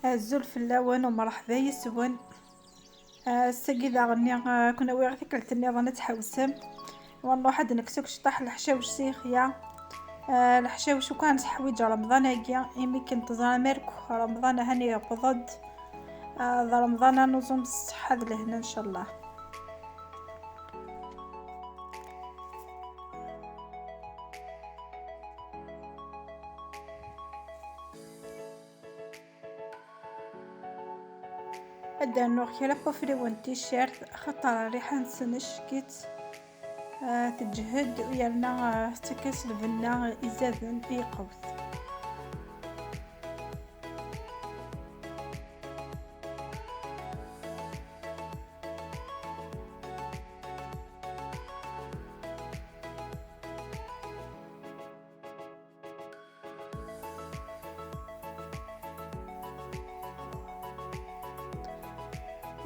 الزلف اللون ومرحبا يسون. الساقي ذا غني كنا ويغ ثكلت النظام تحوسم والله حد نكسوك شطح الحشاوش سيخيا. الحشاوش وكان حويج رمضان هاكيا إمي كنت زامرك رمضان هاني قضد. ذا رمضان نظم الصحة لهنا إن شاء الله. أدا نوخ يلا بوفري وانتي شيرت خطر ريحة نسنش كيت. تجهد ويالنا تكس الفنا إزازن يقوث.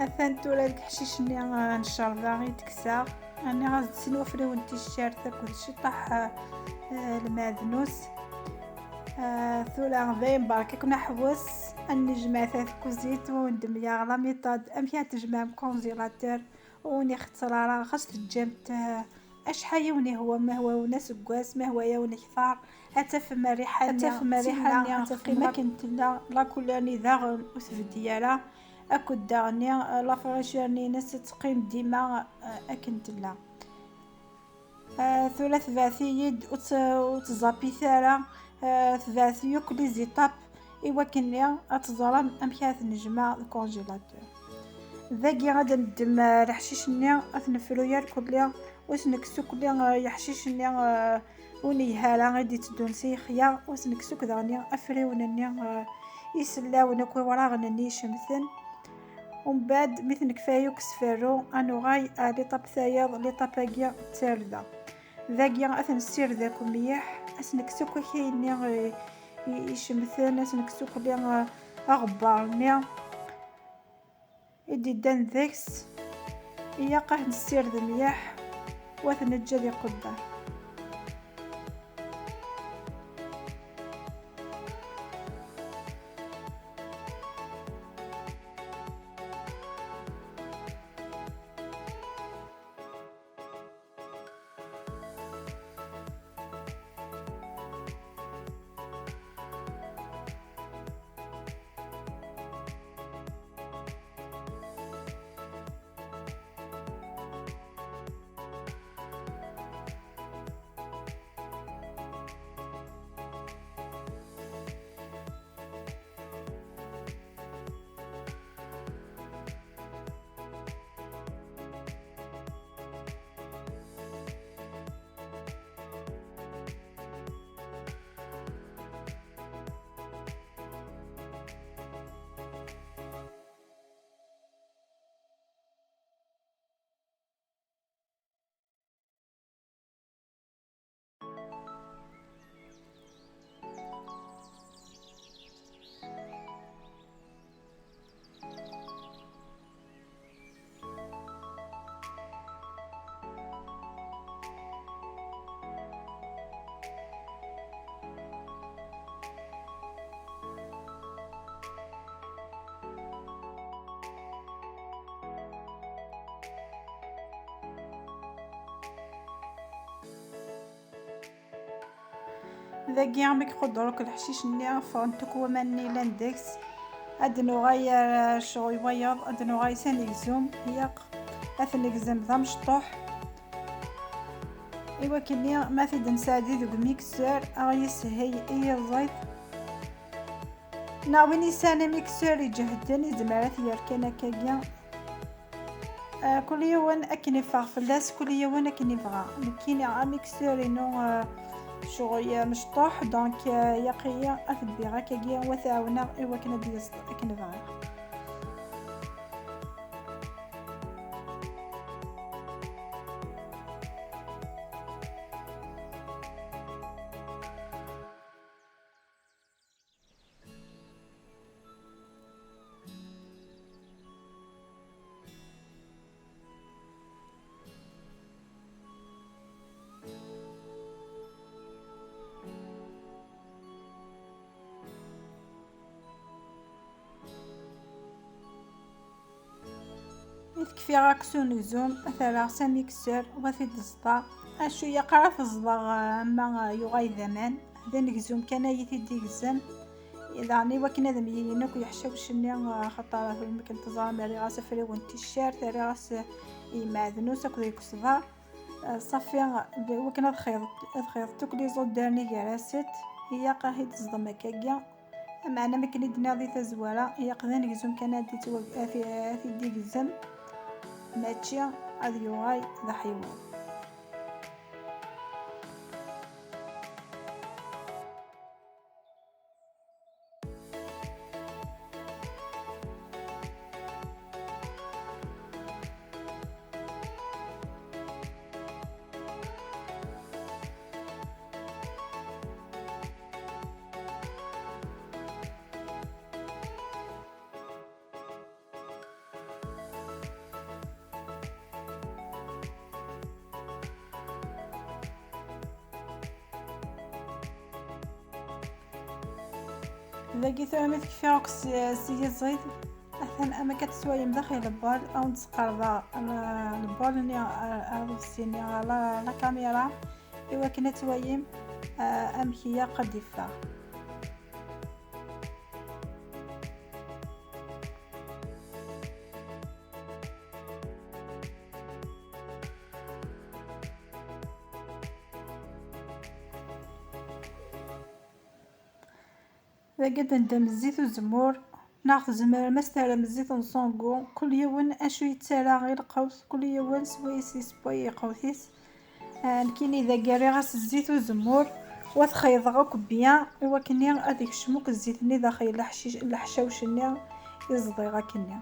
أثان تولا ديك حشيشني نشربها غي تكسا. أنا غاز تسنوفري وانتي الشارت تاكل شطح الماذنوس. ثولا غبين برك كنا حوس النجمة ثاث كوزيت وندم يا غلاميطاد أميا تجمع كونجيلاتور وني اخترارا خاص تجمت. أشحال وني هو ما هو وناس قواس ما هو يوني كثار. أتف مريحة أتف مريحة قيمة كنت لا كلاني ذاغن وثبديالا أكد داغني لا فراشيرني ناس تقيم ديما أكنت لا. ثلاث ثلاثيد وتزابي ثارا. ثلاثي كل زيتاب إوا كنيا أتظلم أمكاث نجمع الكونجيلاتور. ذاكي غادا ندم الحشيشني أثنفلو يركض ليا وسنكسوك ليا يحشيشني وني هالا غادي تدون سيخيا وسنكسوك دغني أفريونني يسلاون كوي ورا غنني شمثن. ومن بعد مثل كفايو كسفرو انو غاي لي طاب ثايض لي طاباكيا تاردا. ذاكيا اثن السير ذاك مليح اسنكسوك كايني يشمثن اسنكسوك لي اغبارني يدي دان ذاكس يا قاه السير ذا مليح واثن الجدي قدار. ذاكي عمك خضروك الحشيش ني فانتك وماني لاندكس ادنو غاير شغل بيض ادنو غاي ساني زوم ياق اثني كزم ذا مشطوح. ايوا كني ما في دنسادي ذوك ميكسور اغيس هي اي الزيت ناويني ساني ميكسور يجهدني زمارات يركنا كاكيا. كل يوم اكني فاغ فلاس كل يوم اكني فغا كيني ميكسور انو شغل مشطوح دونك يقيا اثبي غاكاكيا وثاونا ايوا كنا ديز كنا فغا. يتكفي غاك سونيزوم مثلا ساميكسر وفي الزطا اشو يقرا في الزطا ما يغاي ذمان هذا نكزوم كان يتيدي كزن يعني وكنا ذم ينك يحشو شني خطر في المكان تزار مري غاس فري وانت الشار تري غاس يماذنو سكو يكسضا صافي وكنا الخيط تكلي زود دارني جراست هي قاهي تصدم كاكيا معنا مكني دنا ذي تزوارا هي قذان كزوم كان دي في دي كزن ماشي هذا يوغاي ذا حيوان. ذاكي ثوامت كفاوك سي زيد أثناء أما كتسوايم داخل البال أو نتقرضا البال ني أرسيني على لا كاميرا إوا كنا توايم أمكية قديفة. ذاك ندم الزيت والزمور ناخذ زمر مستعلم الزيت نصونغو كل يوم اشو يتسالى غير قوس كل يوم سويسي سبوي قوثيس نكيني ذا قاري غاس الزيت والزمور وتخيض غاك بيان اوا كني هذيك شموك الزيت ني داخل الحشاوش ني يزضي غاكني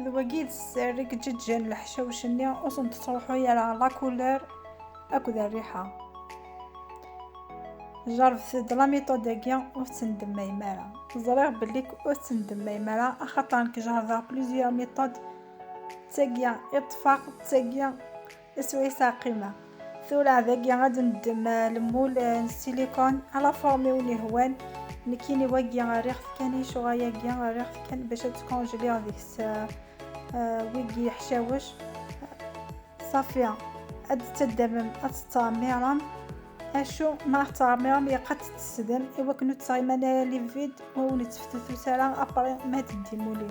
ذوقيد السارك جدجان الحشاوش ني اصلا تروحو على لا كولور اكو ذا الريحه جربت لا ميثود داكيا وتندم ميمارا زريغ بليك وتندم ميمارا خاطر كجربها بليزيور ميثود تاكيا اطفاق تاكيا سويسا قيمه ثورة ذاكيا غادي ندم المول السيليكون على فورمي ونهوان نكيني واكيا ريخ كاني شغايا كيا ريخ كان باش تكونجلي هذيك ويكي حشاوش صافيه اد تدمم اتطاميرم اشو ما تعمرهم يقت تسدم ايوا كنو تصايمنا لي فيد و نتفتتو سالا ابري ما تديمولي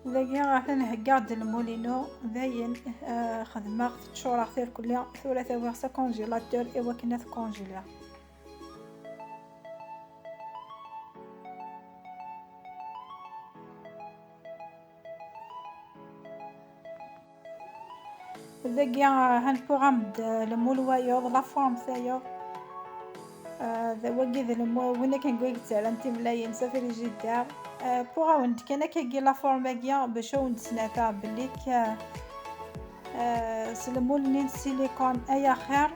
ذاكي غاثا نهكاد المولينو باين خدمة تشورا خير كلها ثورة ثوغسا كونجيلاتور ايوا كنا كونجيلا ذاكي هالبروغرام المول وايض لا فورم ثايا ذا واقي ذا المول وين كنقول تاع انت ملاين سافر جدا بوغاوند كان كيجي لا فورماكيا باش نتسناتا بليك سلمول نين سيليكون اي خير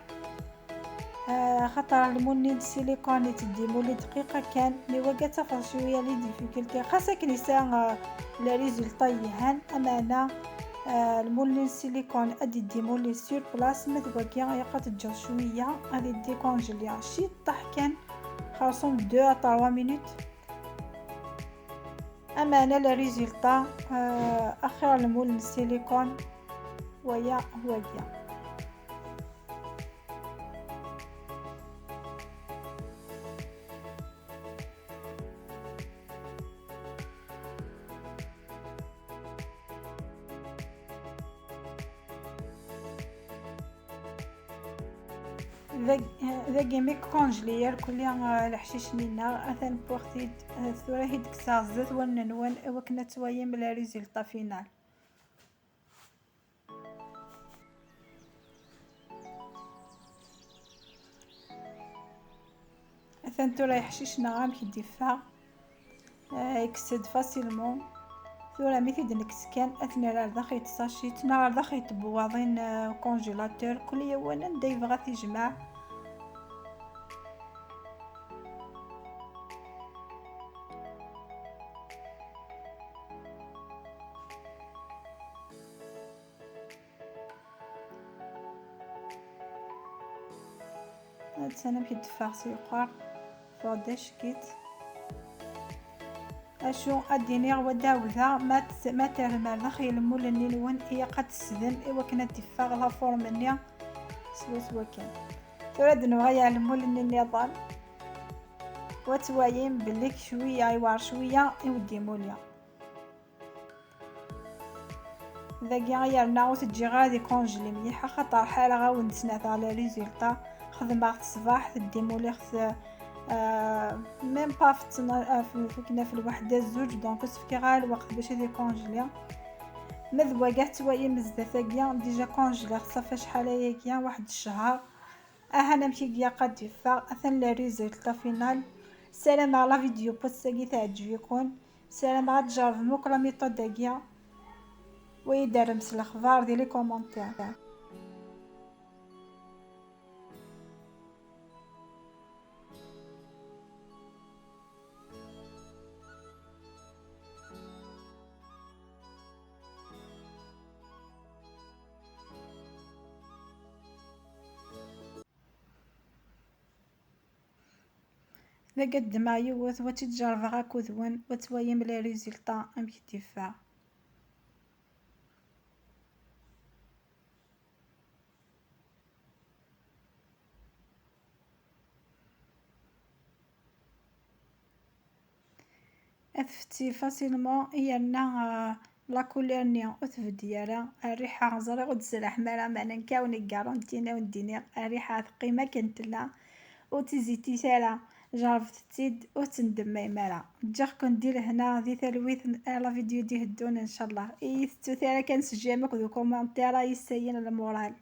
خاطر المول السيليكون تدي مولي دقيقه كان مي وقت تفر شويه لي ديفيكولتي خاصك نسان لا ريزولطا يهان امانه المول السيليكون ادي دي مولي سور بلاص ما تبقى يقات تجر شويه غادي دي كونجيليا شي طاح كان خاصهم 2 à 3 مينوت اما انا لا ريزولطا اخر المول السيليكون ويا هويا ذا جيمي كونجليير كلي الحشيش نينا اثن بوختي ثورة هيد كسازت وننوان وكنا توايم لا ريزلطا فينال. اثن تورا يحشيشنا غام كي ديفا يكسد فاسيلمون ثورا ميثيد نكسكان اثنا راه داخل يتصاشيت نار داخل يتبواضين كونجيلاتور كل يوانا دا يبغى تيجمع. هاد سنة كي دفاع سيقار فوداش كيت اشو اديني وداوذا ما ترمى داخل مول النينوان هي قد تسدن ايوا كنا دفاع لا فورمنيا سوا كان تراد نغا يعلموا النظام وتوايم بليك شويه يوار شويه يودي موليا ذاكي غيرنا وتجي غادي كونجلي مليحه خاطر حاله غاون سنات على ريزلطا خدمة الصباح تدي مولي خص ميم با كنا في الوحده زوج دونك سفكي غا الوقت باش هذه كونجلي مذوا كاع توايم بزاف ديجا كونجلي خصها شحال هي واحد الشهر انا مشي كيا قد يفا اثن لا ريزلطا فينال. سلام على فيديو بوستاكي تعجبكم سلام على تجرب موك لا ميثود داكيا ويدار مس الاخبار ديال لي كومونتير. لا قد ما يوث وتجرب غاكو ذوان وتوايم لي ريزلطا ام كيتيفا. اثفتي فاسيلمون يرنا لا كولير نيا ديالها الريحه غزرة وتسرح مالا معنا نكاوني كارونتينا ونديني الريحه ثقيمه كنت لها وتزيتي سالا جربت تزيد وتندم مالا جاكم ندير هنا ذي ثلويث لا فيديو دي هدونا ان شاء الله اي ثلاثه كان سجامك ذو كومونتير يسين المورال.